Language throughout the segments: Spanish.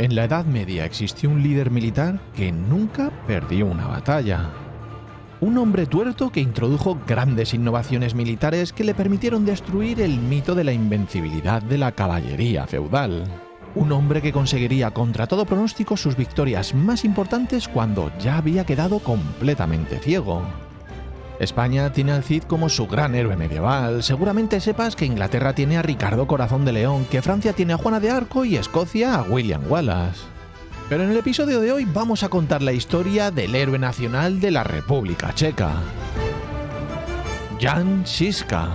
En la Edad Media existió un líder militar que nunca perdió una batalla. Un hombre tuerto que introdujo grandes innovaciones militares que le permitieron destruir el mito de la invencibilidad de la caballería feudal. Un hombre que conseguiría contra todo pronóstico sus victorias más importantes cuando ya había quedado completamente ciego. España tiene al Cid como su gran héroe medieval. Seguramente sepas que Inglaterra tiene a Ricardo Corazón de León, que Francia tiene a Juana de Arco y Escocia a William Wallace. Pero en el episodio de hoy vamos a contar la historia del héroe nacional de la República Checa, Jan Žižka.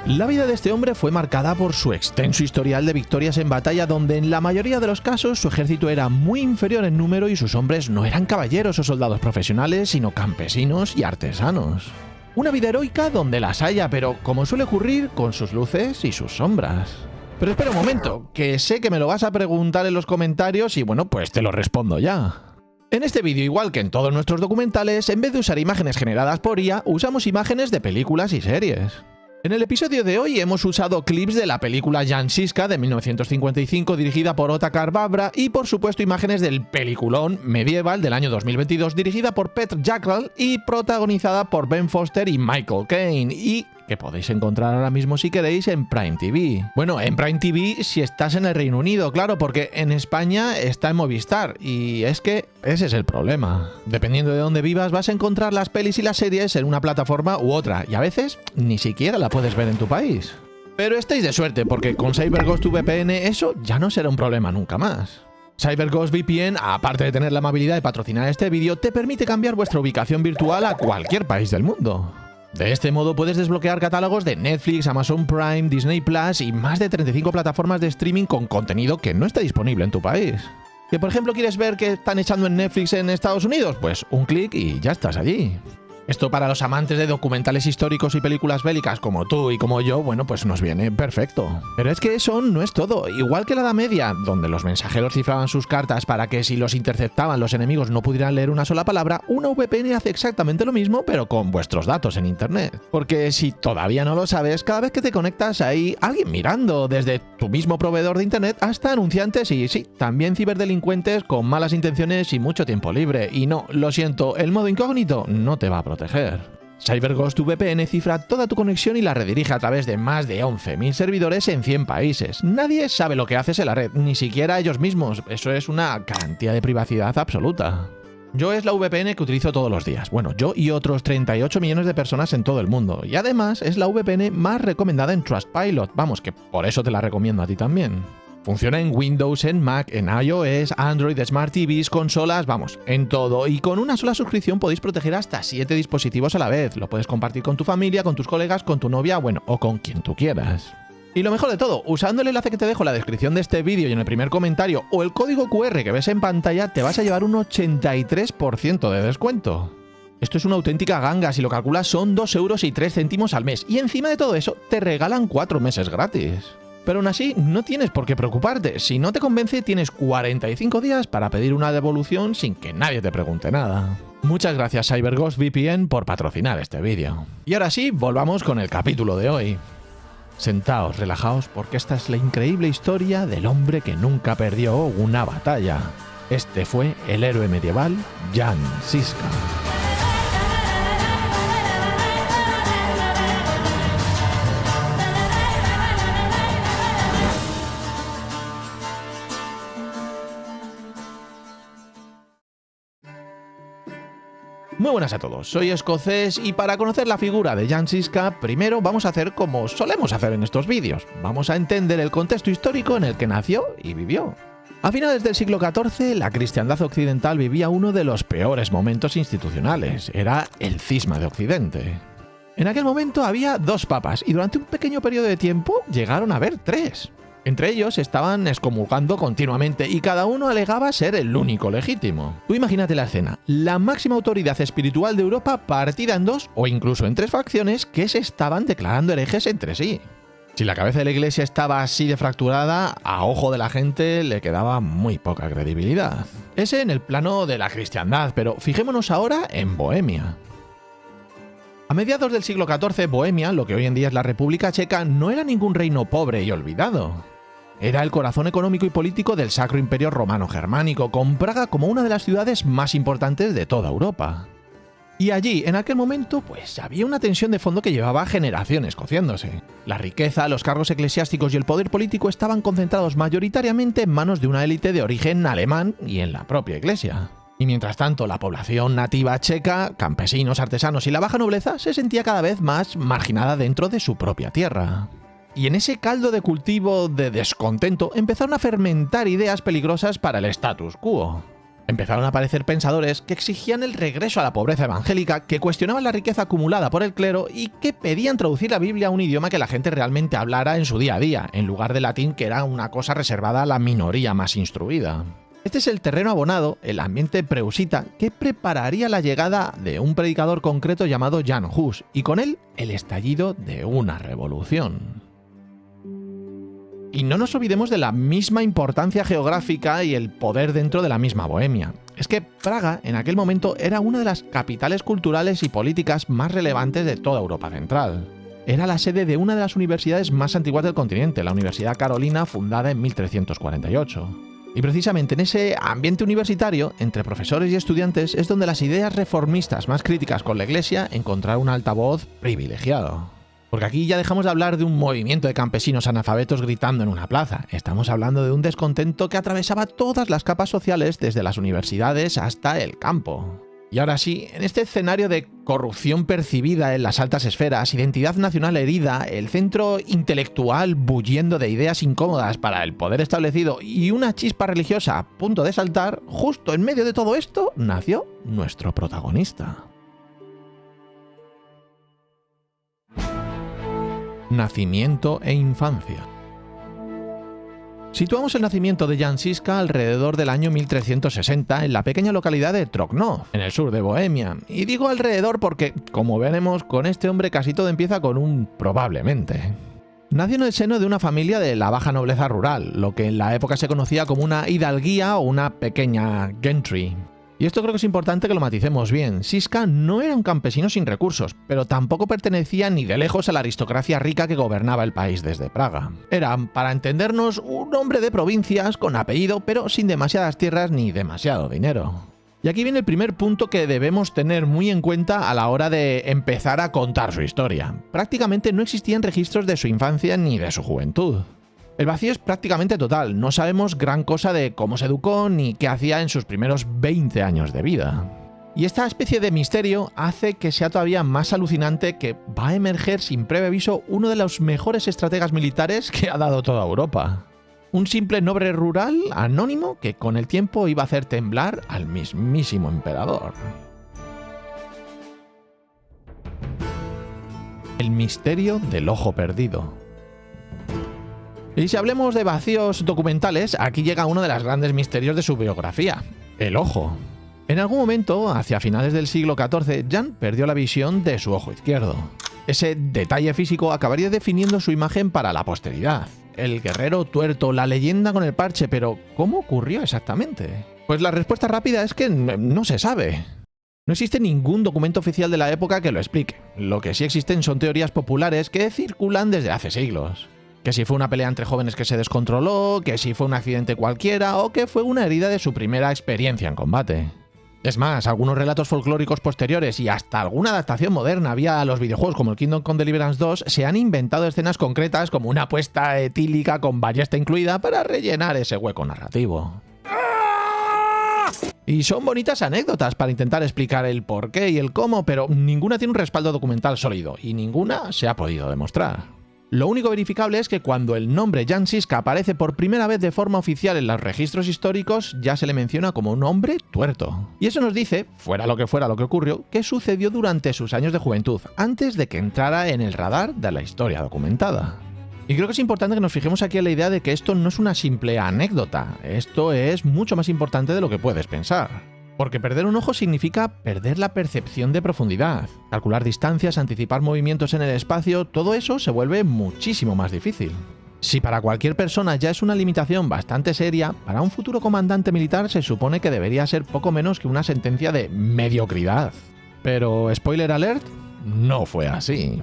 La vida de este hombre fue marcada por su extenso historial de victorias en batalla, donde en la mayoría de los casos su ejército era muy inferior en número y sus hombres no eran caballeros o soldados profesionales, sino campesinos y artesanos. Una vida heroica donde las haya, pero como suele ocurrir, con sus luces y sus sombras. Pero espera un momento, que sé que me lo vas a preguntar en los comentarios y bueno, pues te lo respondo ya. En este vídeo, igual que en todos nuestros documentales, en vez de usar imágenes generadas por IA, usamos imágenes de películas y series. En el episodio de hoy hemos usado clips de la película Jan Žižka de 1955 dirigida por Otakar Vávra y por supuesto imágenes del peliculón Medieval del año 2022 dirigida por Petr Jackal y protagonizada por Ben Foster y Michael Caine y que podéis encontrar ahora mismo si queréis en Prime TV. Bueno, en Prime TV si estás en el Reino Unido, claro, porque en España está en Movistar y es que ese es el problema. Dependiendo de dónde vivas vas a encontrar las pelis y las series en una plataforma u otra y a veces ni siquiera la puedes ver en tu país. Pero estáis de suerte porque con CyberGhost VPN eso ya no será un problema nunca más. CyberGhost VPN, aparte de tener la amabilidad de patrocinar este vídeo, te permite cambiar vuestra ubicación virtual a cualquier país del mundo. De este modo puedes desbloquear catálogos de Netflix, Amazon Prime, Disney Plus y más de 35 plataformas de streaming con contenido que no está disponible en tu país. ¿Que por ejemplo quieres ver qué están echando en Netflix en Estados Unidos? Pues un clic y ya estás allí. Esto para los amantes de documentales históricos y películas bélicas como tú y como yo, bueno, pues nos viene perfecto. Pero es que eso no es todo. Igual que la Edad Media, donde los mensajeros cifraban sus cartas para que si los interceptaban los enemigos no pudieran leer una sola palabra, una VPN hace exactamente lo mismo, pero con vuestros datos en internet. Porque si todavía no lo sabes, cada vez que te conectas hay alguien mirando, desde tu mismo proveedor de internet hasta anunciantes y sí, también ciberdelincuentes con malas intenciones y mucho tiempo libre. Y no, lo siento, el modo incógnito no te va a proteger. CyberGhost VPN cifra toda tu conexión y la redirige a través de más de 11.000 servidores en 100 países. Nadie sabe lo que haces en la red, ni siquiera ellos mismos. Eso es una garantía de privacidad absoluta. Yo es la VPN que utilizo todos los días. Bueno, yo y otros 38 millones de personas en todo el mundo. Y además es la VPN más recomendada en Trustpilot. Vamos, que por eso te la recomiendo a ti también. Funciona en Windows, en Mac, en iOS, Android, Smart TVs, consolas, vamos, en todo. Y con una sola suscripción podéis proteger hasta 7 dispositivos a la vez. Lo puedes compartir con tu familia, con tus colegas, con tu novia, bueno, o con quien tú quieras. Y lo mejor de todo, usando el enlace que te dejo en la descripción de este vídeo y en el primer comentario, o el código QR que ves en pantalla, te vas a llevar un 83% de descuento. Esto es una auténtica ganga, si lo calculas son 2,03 € al mes. Y encima de todo eso, te regalan 4 meses gratis. Pero aún así, no tienes por qué preocuparte. Si no te convence, tienes 45 días para pedir una devolución sin que nadie te pregunte nada. Muchas gracias CyberGhost VPN por patrocinar este vídeo. Y ahora sí, volvamos con el capítulo de hoy. Sentaos, relajaos, porque esta es la increíble historia del hombre que nunca perdió una batalla. Este fue el héroe medieval Jan Žižka. Muy buenas a todos, soy Escocés y para conocer la figura de Jan Žižka, primero vamos a hacer como solemos hacer en estos vídeos. Vamos a entender el contexto histórico en el que nació y vivió. A finales del siglo XIV, la cristiandad occidental vivía uno de los peores momentos institucionales. Era el cisma de Occidente. En aquel momento había 2 papas y durante un pequeño periodo de tiempo llegaron a haber 3. Entre ellos estaban excomulgando continuamente y cada uno alegaba ser el único legítimo. Tú imagínate la escena, la máxima autoridad espiritual de Europa partida en 2 o incluso en 3 facciones que se estaban declarando herejes entre sí. Si la cabeza de la iglesia estaba así de fracturada, a ojo de la gente le quedaba muy poca credibilidad. Ese en el plano de la cristiandad, pero fijémonos ahora en Bohemia. A mediados del siglo XIV, Bohemia, lo que hoy en día es la República Checa, no era ningún reino pobre y olvidado. Era el corazón económico y político del Sacro Imperio Romano Germánico, con Praga como una de las ciudades más importantes de toda Europa. Y allí, en aquel momento, pues había una tensión de fondo que llevaba generaciones cociéndose. La riqueza, los cargos eclesiásticos y el poder político estaban concentrados mayoritariamente en manos de una élite de origen alemán y en la propia iglesia. Y mientras tanto, la población nativa checa, campesinos, artesanos y la baja nobleza se sentía cada vez más marginada dentro de su propia tierra. Y en ese caldo de cultivo de descontento empezaron a fermentar ideas peligrosas para el status quo. Empezaron a aparecer pensadores que exigían el regreso a la pobreza evangélica, que cuestionaban la riqueza acumulada por el clero y que pedían traducir la Biblia a un idioma que la gente realmente hablara en su día a día, en lugar del latín, que era una cosa reservada a la minoría más instruida. Este es el terreno abonado, el ambiente preusita, que prepararía la llegada de un predicador concreto llamado Jan Hus, y con él el estallido de una revolución. Y no nos olvidemos de la misma importancia geográfica y el poder dentro de la misma Bohemia. Es que Praga en aquel momento era una de las capitales culturales y políticas más relevantes de toda Europa Central. Era la sede de una de las universidades más antiguas del continente, la Universidad Carolina, fundada en 1348. Y precisamente en ese ambiente universitario, entre profesores y estudiantes, es donde las ideas reformistas más críticas con la Iglesia encontraron un altavoz privilegiado. Porque aquí ya dejamos de hablar de un movimiento de campesinos analfabetos gritando en una plaza. Estamos hablando de un descontento que atravesaba todas las capas sociales, desde las universidades hasta el campo. Y ahora sí, en este escenario de corrupción percibida en las altas esferas, identidad nacional herida, el centro intelectual bulliendo de ideas incómodas para el poder establecido y una chispa religiosa a punto de saltar, justo en medio de todo esto nació nuestro protagonista. Nacimiento e infancia. Situamos el nacimiento de Jan Žižka alrededor del año 1360 en la pequeña localidad de Trocnov, en el sur de Bohemia. Y digo alrededor porque, como veremos, con este hombre casi todo empieza con un probablemente. Nació en el seno de una familia de la baja nobleza rural, lo que en la época se conocía como una hidalguía o una pequeña gentry. Y esto creo que es importante que lo maticemos bien. Žižka no era un campesino sin recursos, pero tampoco pertenecía ni de lejos a la aristocracia rica que gobernaba el país desde Praga. Era, para entendernos, un hombre de provincias con apellido, pero sin demasiadas tierras ni demasiado dinero. Y aquí viene el primer punto que debemos tener muy en cuenta a la hora de empezar a contar su historia. Prácticamente no existían registros de su infancia ni de su juventud. El vacío es prácticamente total, no sabemos gran cosa de cómo se educó ni qué hacía en sus primeros 20 años de vida. Y esta especie de misterio hace que sea todavía más alucinante que va a emerger sin previo aviso uno de los mejores estrategas militares que ha dado toda Europa. Un simple noble rural anónimo que con el tiempo iba a hacer temblar al mismísimo emperador. El misterio del ojo perdido. Y si hablemos de vacíos documentales, aquí llega uno de los grandes misterios de su biografía, el ojo. En algún momento, hacia finales del siglo XIV, Jan perdió la visión de su ojo izquierdo. Ese detalle físico acabaría definiendo su imagen para la posteridad. El guerrero tuerto, la leyenda con el parche, pero ¿cómo ocurrió exactamente? Pues la respuesta rápida es que no se sabe. No existe ningún documento oficial de la época que lo explique. Lo que sí existen son teorías populares que circulan desde hace siglos. Que si fue una pelea entre jóvenes que se descontroló, que si fue un accidente cualquiera o que fue una herida de su primera experiencia en combate. Es más, algunos relatos folclóricos posteriores y hasta alguna adaptación moderna vía los videojuegos como el Kingdom Come Deliverance 2 se han inventado escenas concretas como una apuesta etílica con ballesta incluida para rellenar ese hueco narrativo. Y son bonitas anécdotas para intentar explicar el por qué y el cómo, pero ninguna tiene un respaldo documental sólido y ninguna se ha podido demostrar. Lo único verificable es que cuando el nombre Jan Žižka aparece por primera vez de forma oficial en los registros históricos, ya se le menciona como un hombre tuerto. Y eso nos dice, fuera lo que ocurrió, que sucedió durante sus años de juventud, antes de que entrara en el radar de la historia documentada. Y creo que es importante que nos fijemos aquí en la idea de que esto no es una simple anécdota, esto es mucho más importante de lo que puedes pensar. Porque perder un ojo significa perder la percepción de profundidad. Calcular distancias, anticipar movimientos en el espacio, todo eso se vuelve muchísimo más difícil. Si para cualquier persona ya es una limitación bastante seria, para un futuro comandante militar se supone que debería ser poco menos que una sentencia de mediocridad. Pero, spoiler alert, no fue así.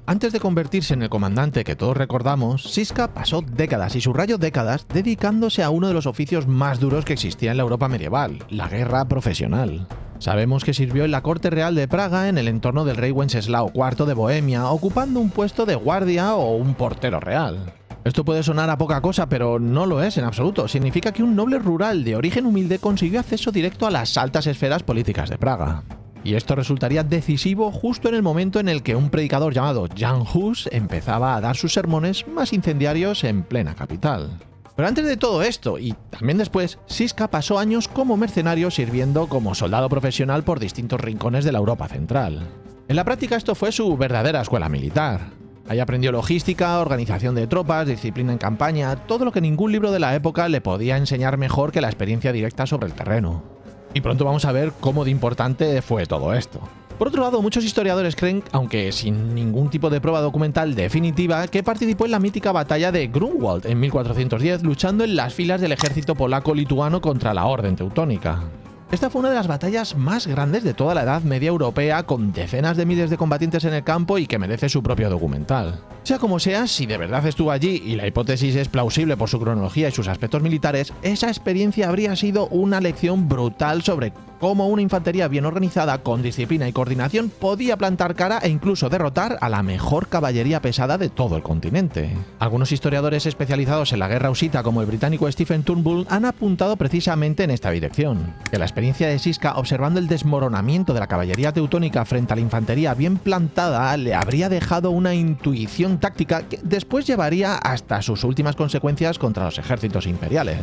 Antes de convertirse en el comandante que todos recordamos, Siska pasó décadas, y subrayo décadas, dedicándose a uno de los oficios más duros que existía en la Europa medieval, la guerra profesional. Sabemos que sirvió en la corte real de Praga en el entorno del rey Wenceslao IV de Bohemia, ocupando un puesto de guardia o un portero real. Esto puede sonar a poca cosa, pero no lo es en absoluto. Significa que un noble rural de origen humilde consiguió acceso directo a las altas esferas políticas de Praga. Y esto resultaría decisivo justo en el momento en el que un predicador llamado Jan Hus empezaba a dar sus sermones más incendiarios en plena capital. Pero antes de todo esto, y también después, Siska pasó años como mercenario sirviendo como soldado profesional por distintos rincones de la Europa central. En la práctica esto fue su verdadera escuela militar. Ahí aprendió logística, organización de tropas, disciplina en campaña, todo lo que ningún libro de la época le podía enseñar mejor que la experiencia directa sobre el terreno. Y pronto vamos a ver cómo de importante fue todo esto. Por otro lado, muchos historiadores creen, aunque sin ningún tipo de prueba documental definitiva, que participó en la mítica batalla de Grunwald en 1410, luchando en las filas del ejército polaco-lituano contra la Orden Teutónica. Esta fue una de las batallas más grandes de toda la Edad Media europea, con decenas de miles de combatientes en el campo y que merece su propio documental. Sea como sea, si de verdad estuvo allí, y la hipótesis es plausible por su cronología y sus aspectos militares, esa experiencia habría sido una lección brutal sobre cómo una infantería bien organizada, con disciplina y coordinación, podía plantar cara e incluso derrotar a la mejor caballería pesada de todo el continente. Algunos historiadores especializados en la guerra husita, como el británico Stephen Turnbull, han apuntado precisamente en esta dirección, que la experiencia de Siska observando el desmoronamiento de la caballería teutónica frente a la infantería bien plantada le habría dejado una intuición táctica que después llevaría hasta sus últimas consecuencias contra los ejércitos imperiales.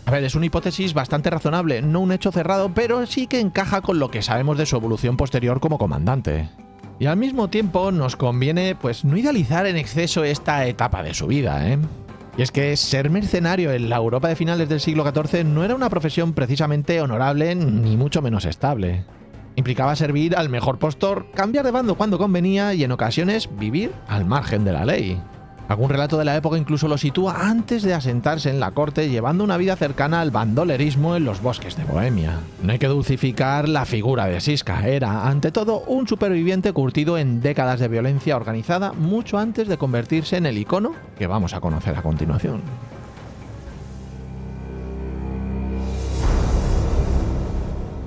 A ver, es una hipótesis bastante razonable, no un hecho cerrado, pero sí que encaja con lo que sabemos de su evolución posterior como comandante. Y al mismo tiempo nos conviene, pues, no idealizar en exceso esta etapa de su vida, ¿eh? Y es que ser mercenario en la Europa de finales del siglo XIV no era una profesión precisamente honorable ni mucho menos estable. Implicaba servir al mejor postor, cambiar de bando cuando convenía y en ocasiones vivir al margen de la ley. Algún relato de la época incluso lo sitúa antes de asentarse en la corte, llevando una vida cercana al bandolerismo en los bosques de Bohemia. No hay que dulcificar la figura de Siska, era, ante todo, un superviviente curtido en décadas de violencia organizada mucho antes de convertirse en el icono que vamos a conocer a continuación.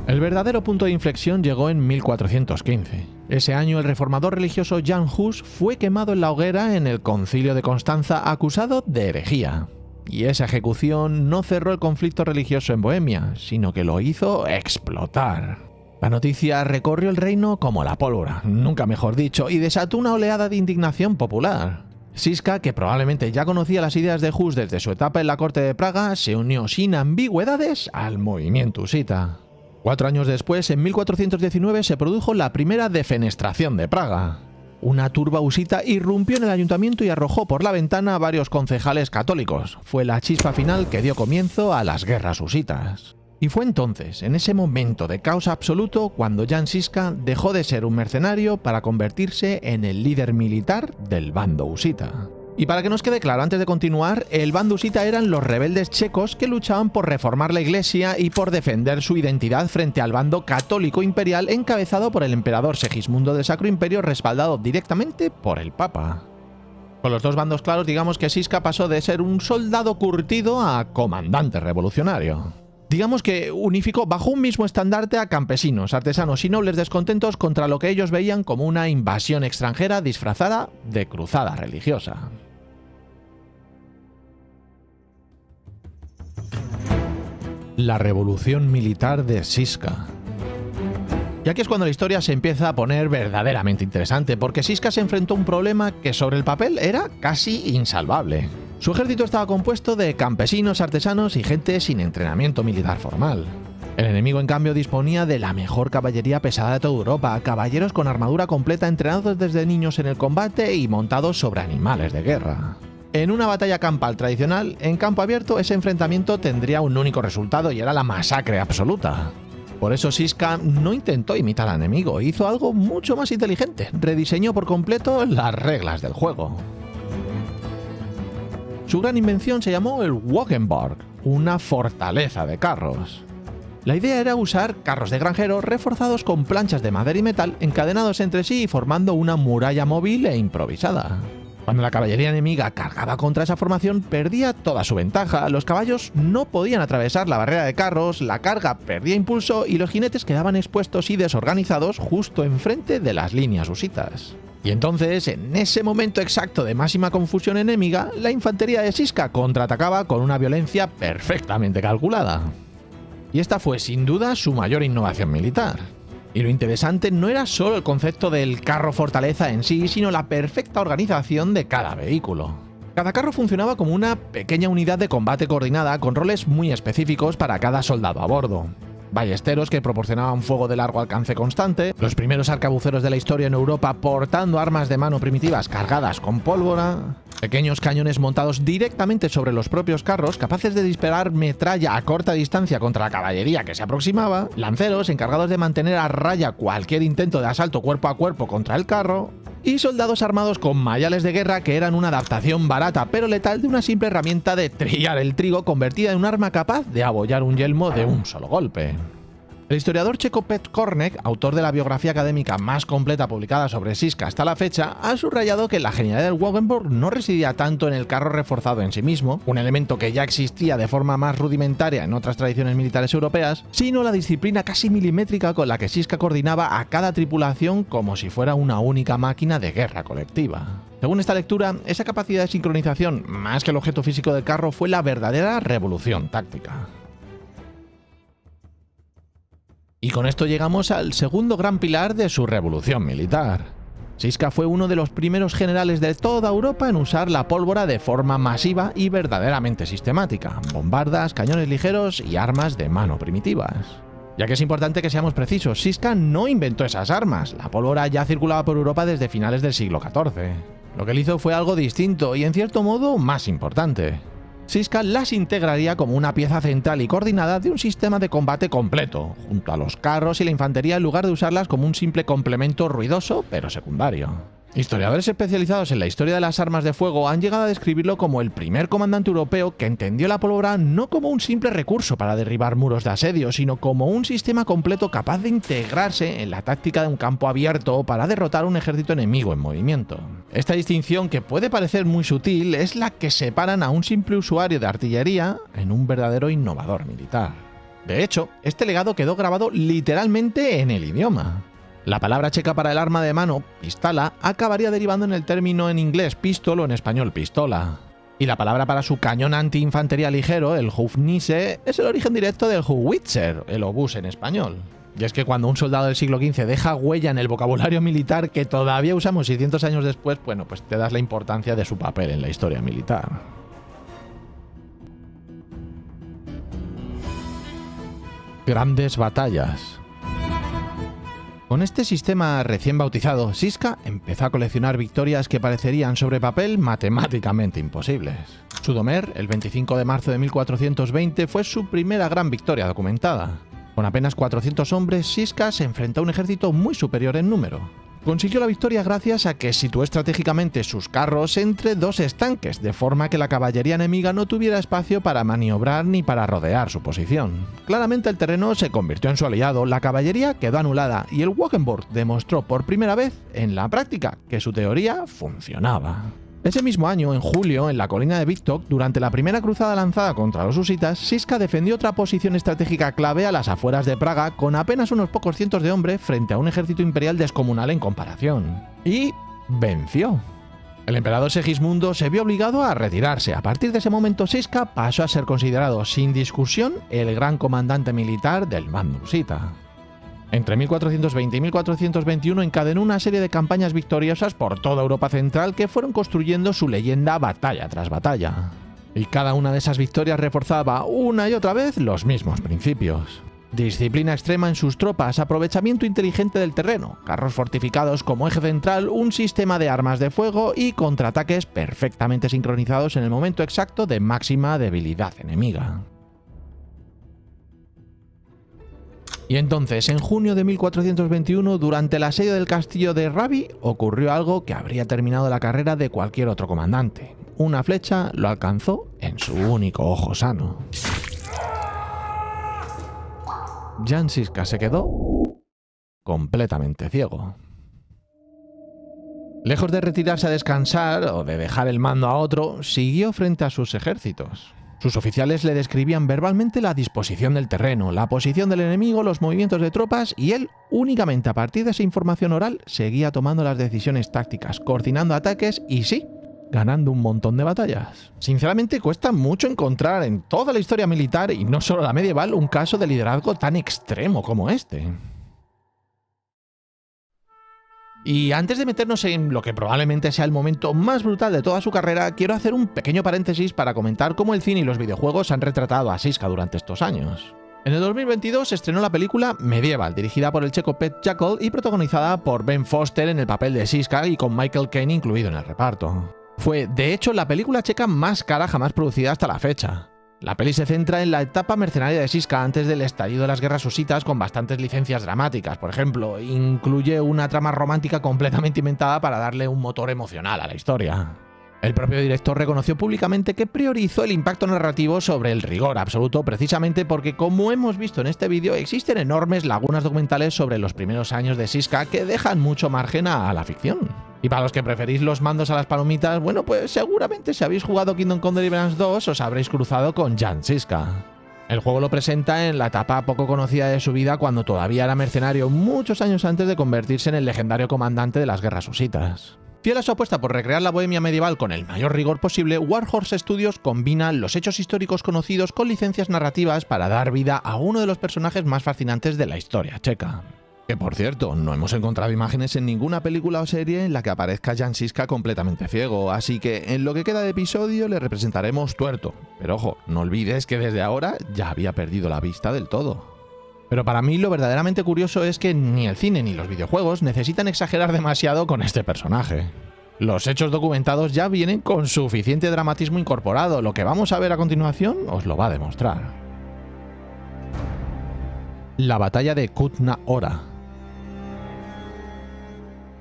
El verdadero punto de inflexión llegó en 1415. Ese año el reformador religioso Jan Hus fue quemado en la hoguera en el Concilio de Constanza acusado de herejía. Y esa ejecución no cerró el conflicto religioso en Bohemia, sino que lo hizo explotar. La noticia recorrió el reino como la pólvora, nunca mejor dicho, y desató una oleada de indignación popular. Siska, que probablemente ya conocía las ideas de Hus desde su etapa en la corte de Praga, se unió sin ambigüedades al movimiento husita. 4 años después, en 1419, se produjo la primera defenestración de Praga. Una turba husita irrumpió en el ayuntamiento y arrojó por la ventana a varios concejales católicos. Fue la chispa final que dio comienzo a las guerras husitas. Y fue entonces, en ese momento de caos absoluto, cuando Jan Siska dejó de ser un mercenario para convertirse en el líder militar del bando husita. Y para que nos quede claro, antes de continuar, el bando husita eran los rebeldes checos que luchaban por reformar la iglesia y por defender su identidad frente al bando católico imperial encabezado por el emperador Segismundo del Sacro Imperio, respaldado directamente por el Papa. Con los dos bandos claros, digamos que Siska pasó de ser un soldado curtido a comandante revolucionario. Digamos que unificó bajo un mismo estandarte a campesinos, artesanos y nobles descontentos contra lo que ellos veían como una invasión extranjera disfrazada de cruzada religiosa. La revolución militar de Siska. Y aquí es cuando la historia se empieza a poner verdaderamente interesante, porque Siska se enfrentó a un problema que sobre el papel era casi insalvable. Su ejército estaba compuesto de campesinos, artesanos y gente sin entrenamiento militar formal. El enemigo, en cambio, disponía de la mejor caballería pesada de toda Europa, caballeros con armadura completa entrenados desde niños en el combate y montados sobre animales de guerra. En una batalla campal tradicional, en campo abierto, ese enfrentamiento tendría un único resultado y era la masacre absoluta. Por eso Siska no intentó imitar al enemigo, hizo algo mucho más inteligente, rediseñó por completo las reglas del juego. Su gran invención se llamó el Wagenburg, una fortaleza de carros. La idea era usar carros de granjero reforzados con planchas de madera y metal encadenados entre sí y formando una muralla móvil e improvisada. Cuando la caballería enemiga cargaba contra esa formación, perdía toda su ventaja. Los caballos no podían atravesar la barrera de carros, la carga perdía impulso y los jinetes quedaban expuestos y desorganizados justo enfrente de las líneas husitas. Y entonces, en ese momento exacto de máxima confusión enemiga, la infantería de Siska contraatacaba con una violencia perfectamente calculada. Y esta fue sin duda su mayor innovación militar. Y lo interesante no era solo el concepto del carro fortaleza en sí, sino la perfecta organización de cada vehículo. Cada carro funcionaba como una pequeña unidad de combate coordinada con roles muy específicos para cada soldado a bordo. Ballesteros que proporcionaban fuego de largo alcance constante, los primeros arcabuceros de la historia en Europa portando armas de mano primitivas cargadas con pólvora, pequeños cañones montados directamente sobre los propios carros capaces de disparar metralla a corta distancia contra la caballería que se aproximaba, lanceros encargados de mantener a raya cualquier intento de asalto cuerpo a cuerpo contra el carro, y soldados armados con mayales de guerra que eran una adaptación barata pero letal de una simple herramienta de trillar el trigo convertida en un arma capaz de abollar un yelmo de un solo golpe. El historiador checo Petr Kornek, autor de la biografía académica más completa publicada sobre Siska hasta la fecha, ha subrayado que la genialidad del Wagenburg no residía tanto en el carro reforzado en sí mismo, un elemento que ya existía de forma más rudimentaria en otras tradiciones militares europeas, sino la disciplina casi milimétrica con la que Siska coordinaba a cada tripulación como si fuera una única máquina de guerra colectiva. Según esta lectura, esa capacidad de sincronización, más que el objeto físico del carro, fue la verdadera revolución táctica. Y con esto llegamos al segundo gran pilar de su revolución militar. Siska fue uno de los primeros generales de toda Europa en usar la pólvora de forma masiva y verdaderamente sistemática, bombardas, cañones ligeros y armas de mano primitivas. Ya que es importante que seamos precisos, Siska no inventó esas armas, la pólvora ya circulaba por Europa desde finales del siglo XIV. Lo que él hizo fue algo distinto y en cierto modo más importante. Siska las integraría como una pieza central y coordinada de un sistema de combate completo, junto a los carros y la infantería en lugar de usarlas como un simple complemento ruidoso pero secundario. Historiadores especializados en la historia de las armas de fuego han llegado a describirlo como el primer comandante europeo que entendió la pólvora no como un simple recurso para derribar muros de asedio, sino como un sistema completo capaz de integrarse en la táctica de un campo abierto para derrotar un ejército enemigo en movimiento. Esta distinción, que puede parecer muy sutil, es la que separan a un simple usuario de artillería en un verdadero innovador militar. De hecho, este legado quedó grabado literalmente en el idioma. La palabra checa para el arma de mano, pistola, acabaría derivando en el término en inglés pistol o en español pistola. Y la palabra para su cañón antiinfantería ligero, el Hufnisse, es el origen directo del Howitzer, el obús en español. Y es que cuando un soldado del siglo XV deja huella en el vocabulario militar que todavía usamos 600 años después, bueno, pues te das la importancia de su papel en la historia militar. Grandes batallas. Con este sistema recién bautizado, Siska empezó a coleccionar victorias que parecerían sobre papel matemáticamente imposibles. Sudomer, el 25 de marzo de 1420, fue su primera gran victoria documentada. Con apenas 400 hombres, Siska se enfrentó a un ejército muy superior en número. Consiguió la victoria gracias a que situó estratégicamente sus carros entre dos estanques, de forma que la caballería enemiga no tuviera espacio para maniobrar ni para rodear su posición. Claramente el terreno se convirtió en su aliado, la caballería quedó anulada y el Wagenburg demostró por primera vez en la práctica que su teoría funcionaba. Ese mismo año, en julio, en la colina de Vítok, durante la primera cruzada lanzada contra los husitas, Siska defendió otra posición estratégica clave a las afueras de Praga con apenas unos pocos cientos de hombres frente a un ejército imperial descomunal en comparación. Y venció. El emperador Segismundo se vio obligado a retirarse. A partir de ese momento, Siska pasó a ser considerado, sin discusión, el gran comandante militar del bando husita. Entre 1420 y 1421 encadenó una serie de campañas victoriosas por toda Europa Central que fueron construyendo su leyenda batalla tras batalla. Y cada una de esas victorias reforzaba una y otra vez los mismos principios. Disciplina extrema en sus tropas, aprovechamiento inteligente del terreno, carros fortificados como eje central, un sistema de armas de fuego y contraataques perfectamente sincronizados en el momento exacto de máxima debilidad enemiga. Y entonces, en junio de 1421, durante el asedio del castillo de Rabi, ocurrió algo que habría terminado la carrera de cualquier otro comandante. Una flecha lo alcanzó en su único ojo sano. Jan Žižka se quedó completamente ciego. Lejos de retirarse a descansar o de dejar el mando a otro, siguió frente a sus ejércitos. Sus oficiales le describían verbalmente la disposición del terreno, la posición del enemigo, los movimientos de tropas, y él, únicamente a partir de esa información oral, seguía tomando las decisiones tácticas, coordinando ataques y sí, ganando un montón de batallas. Sinceramente, cuesta mucho encontrar en toda la historia militar, y no solo la medieval, un caso de liderazgo tan extremo como este. Y antes de meternos en lo que probablemente sea el momento más brutal de toda su carrera, quiero hacer un pequeño paréntesis para comentar cómo el cine y los videojuegos han retratado a Žižka durante estos años. En el 2022 se estrenó la película Medieval, dirigida por el checo Pete Jackal y protagonizada por Ben Foster en el papel de Žižka y con Michael Caine incluido en el reparto. Fue, de hecho, la película checa más cara jamás producida hasta la fecha. La peli se centra en la etapa mercenaria de Žižka antes del estallido de las guerras husitas, con bastantes licencias dramáticas. Por ejemplo, incluye una trama romántica completamente inventada para darle un motor emocional a la historia. El propio director reconoció públicamente que priorizó el impacto narrativo sobre el rigor absoluto, precisamente porque, como hemos visto en este vídeo, existen enormes lagunas documentales sobre los primeros años de Žižka que dejan mucho margen a la ficción. Y para los que preferís los mandos a las palomitas, bueno, pues seguramente si habéis jugado Kingdom Come Deliverance 2 os habréis cruzado con Jan Žižka. El juego lo presenta en la etapa poco conocida de su vida, cuando todavía era mercenario, muchos años antes de convertirse en el legendario comandante de las guerras husitas. Fiel a su apuesta por recrear la bohemia medieval con el mayor rigor posible, Warhorse Studios combina los hechos históricos conocidos con licencias narrativas para dar vida a uno de los personajes más fascinantes de la historia checa. Que por cierto, no hemos encontrado imágenes en ninguna película o serie en la que aparezca Jan Žižka completamente ciego, así que en lo que queda de episodio le representaremos tuerto. Pero ojo, no olvides que desde ahora ya había perdido la vista del todo. Pero para mí lo verdaderamente curioso es que ni el cine ni los videojuegos necesitan exagerar demasiado con este personaje. Los hechos documentados ya vienen con suficiente dramatismo incorporado, lo que vamos a ver a continuación os lo va a demostrar. La batalla de Kutna Hora.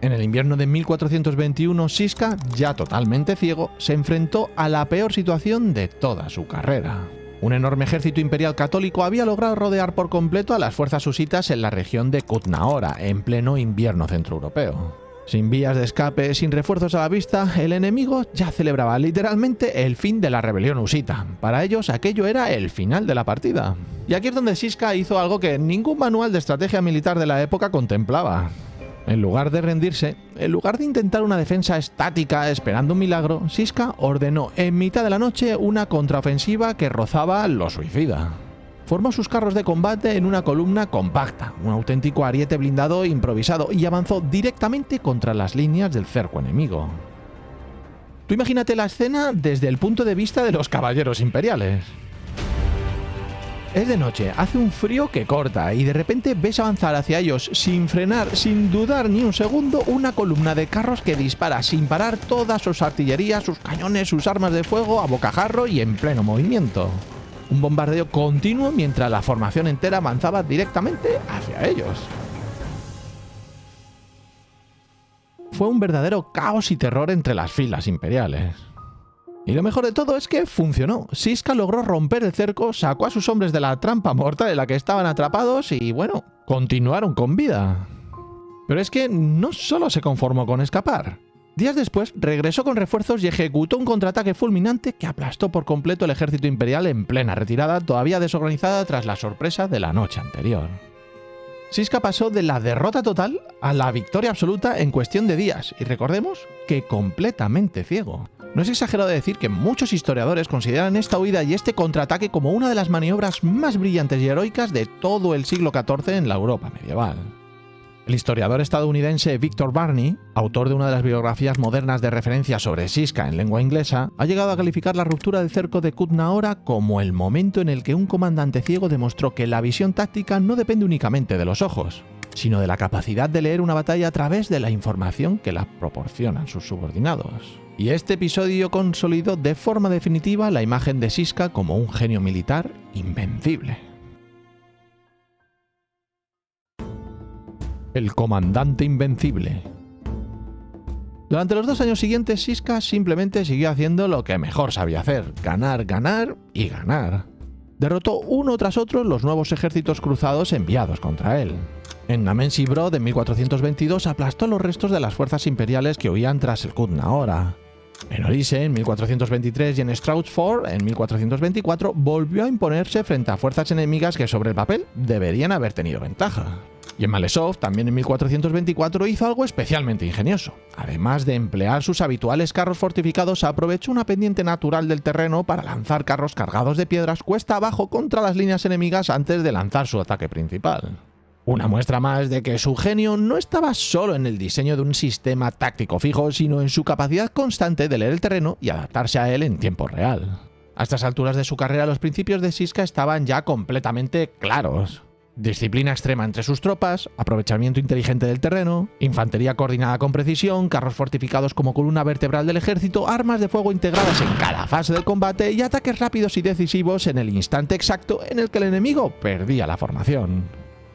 En el invierno de 1421, Žižka, ya totalmente ciego, se enfrentó a la peor situación de toda su carrera. Un enorme ejército imperial católico había logrado rodear por completo a las fuerzas husitas en la región de Kutna Hora, en pleno invierno centroeuropeo. Sin vías de escape, sin refuerzos a la vista, el enemigo ya celebraba literalmente el fin de la rebelión husita. Para ellos aquello era el final de la partida. Y aquí es donde Žižka hizo algo que ningún manual de estrategia militar de la época contemplaba. En lugar de rendirse, en lugar de intentar una defensa estática esperando un milagro, Žižka ordenó en mitad de la noche una contraofensiva que rozaba lo suicida. Formó sus carros de combate en una columna compacta, un auténtico ariete blindado improvisado, y avanzó directamente contra las líneas del cerco enemigo. Tú imagínate la escena desde el punto de vista de los caballeros imperiales. Es de noche, hace un frío que corta y de repente ves avanzar hacia ellos sin frenar, sin dudar ni un segundo, una columna de carros que dispara sin parar todas sus artillerías, sus cañones, sus armas de fuego a bocajarro y en pleno movimiento. Un bombardeo continuo mientras la formación entera avanzaba directamente hacia ellos. Fue un verdadero caos y terror entre las filas imperiales. Y lo mejor de todo es que funcionó. Žižka logró romper el cerco, sacó a sus hombres de la trampa mortal en la que estaban atrapados y, bueno, continuaron con vida. Pero es que no solo se conformó con escapar. Días después regresó con refuerzos y ejecutó un contraataque fulminante que aplastó por completo el ejército imperial en plena retirada, todavía desorganizada tras la sorpresa de la noche anterior. Žižka pasó de la derrota total a la victoria absoluta en cuestión de días, y recordemos que completamente ciego. No es exagerado decir que muchos historiadores consideran esta huida y este contraataque como una de las maniobras más brillantes y heroicas de todo el siglo XIV en la Europa medieval. El historiador estadounidense Victor Barney, autor de una de las biografías modernas de referencia sobre Žižka en lengua inglesa, ha llegado a calificar la ruptura del cerco de Kutna Hora como el momento en el que un comandante ciego demostró que la visión táctica no depende únicamente de los ojos, sino de la capacidad de leer una batalla a través de la información que la proporcionan sus subordinados. Y este episodio consolidó de forma definitiva la imagen de Žižka como un genio militar invencible. El comandante invencible. Durante los 2 años siguientes, Žižka simplemente siguió haciendo lo que mejor sabía hacer: ganar, ganar y ganar. derrotó uno tras otro los nuevos ejércitos cruzados enviados contra él. En Namensi Brod, en 1422, aplastó los restos de las fuerzas imperiales que huían tras el Kut-Naora. En Orise, en 1423, y en Stroudsford, en 1424, volvió a imponerse frente a fuerzas enemigas que sobre el papel deberían haber tenido ventaja. Y en Malesov, también en 1424, hizo algo especialmente ingenioso. Además de emplear sus habituales carros fortificados, aprovechó una pendiente natural del terreno para lanzar carros cargados de piedras cuesta abajo contra las líneas enemigas antes de lanzar su ataque principal. Una muestra más de que su genio no estaba solo en el diseño de un sistema táctico fijo, sino en su capacidad constante de leer el terreno y adaptarse a él en tiempo real. A estas alturas de su carrera, los principios de Siska estaban ya completamente claros. Disciplina extrema entre sus tropas, aprovechamiento inteligente del terreno, infantería coordinada con precisión, carros fortificados como columna vertebral del ejército, armas de fuego integradas en cada fase del combate y ataques rápidos y decisivos en el instante exacto en el que el enemigo perdía la formación.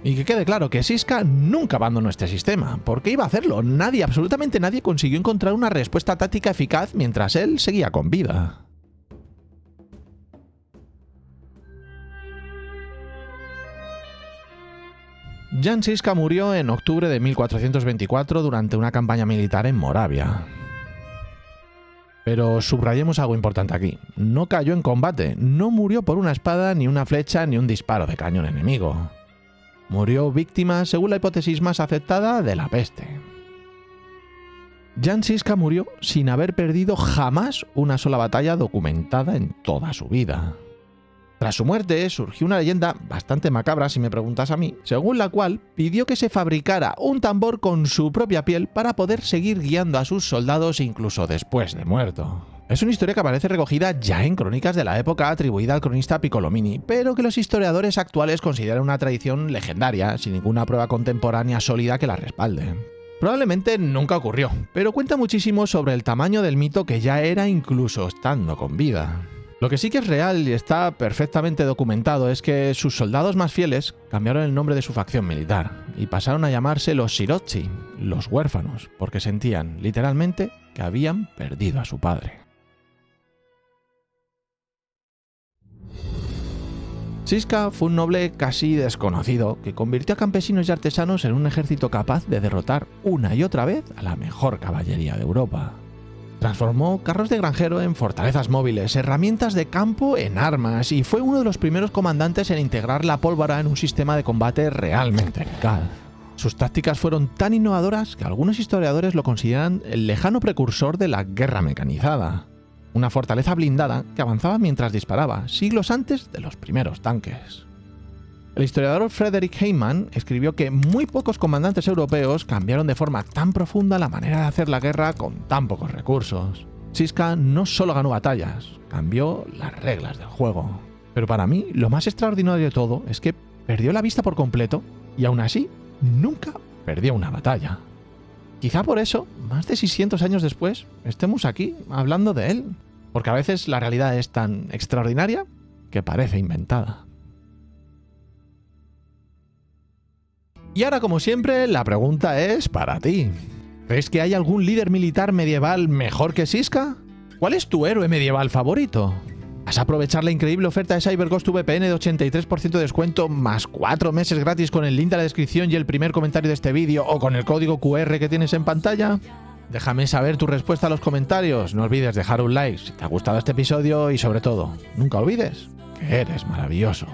Y que quede claro que Siska nunca abandonó este sistema. ¿Por qué iba a hacerlo? Nadie, absolutamente nadie, consiguió encontrar una respuesta táctica eficaz mientras él seguía con vida. Jan Žižka murió en octubre de 1424 durante una campaña militar en Moravia. Pero subrayemos algo importante aquí. No cayó en combate, no murió por una espada, ni una flecha, ni un disparo de cañón enemigo. Murió víctima, según la hipótesis más aceptada, de la peste. Jan Žižka murió sin haber perdido jamás una sola batalla documentada en toda su vida. Tras su muerte, surgió una leyenda bastante macabra, si me preguntas a mí, según la cual pidió que se fabricara un tambor con su propia piel para poder seguir guiando a sus soldados incluso después de muerto. Es una historia que aparece recogida ya en crónicas de la época atribuida al cronista Piccolomini, pero que los historiadores actuales consideran una tradición legendaria, sin ninguna prueba contemporánea sólida que la respalde. Probablemente nunca ocurrió, pero cuenta muchísimo sobre el tamaño del mito que ya era incluso estando con vida. Lo que sí que es real y está perfectamente documentado es que sus soldados más fieles cambiaron el nombre de su facción militar y pasaron a llamarse los Sirotsi, los huérfanos, porque sentían, literalmente, que habían perdido a su padre. Žižka fue un noble casi desconocido que convirtió a campesinos y artesanos en un ejército capaz de derrotar una y otra vez a la mejor caballería de Europa. Transformó carros de granjero en fortalezas móviles, herramientas de campo en armas y fue uno de los primeros comandantes en integrar la pólvora en un sistema de combate realmente eficaz. Sus tácticas fueron tan innovadoras que algunos historiadores lo consideran el lejano precursor de la guerra mecanizada. Una fortaleza blindada que avanzaba mientras disparaba, siglos antes de los primeros tanques. El historiador Frederick Heimann escribió que muy pocos comandantes europeos cambiaron de forma tan profunda la manera de hacer la guerra con tan pocos recursos. Žižka no solo ganó batallas, cambió las reglas del juego. Pero para mí, lo más extraordinario de todo es que perdió la vista por completo y aún así, nunca perdió una batalla. Quizá por eso, más de 600 años después, estemos aquí hablando de él. Porque a veces la realidad es tan extraordinaria que parece inventada. Y ahora, como siempre, la pregunta es para ti. ¿Crees que hay algún líder militar medieval mejor que Žižka? ¿Cuál es tu héroe medieval favorito? ¿Vas a aprovechar la increíble oferta de CyberGhost VPN de 83% de descuento más 4 meses gratis con el link de la descripción y el primer comentario de este vídeo o con el código QR que tienes en pantalla? Déjame saber tu respuesta en los comentarios. No olvides dejar un like si te ha gustado este episodio y sobre todo, nunca olvides que eres maravilloso.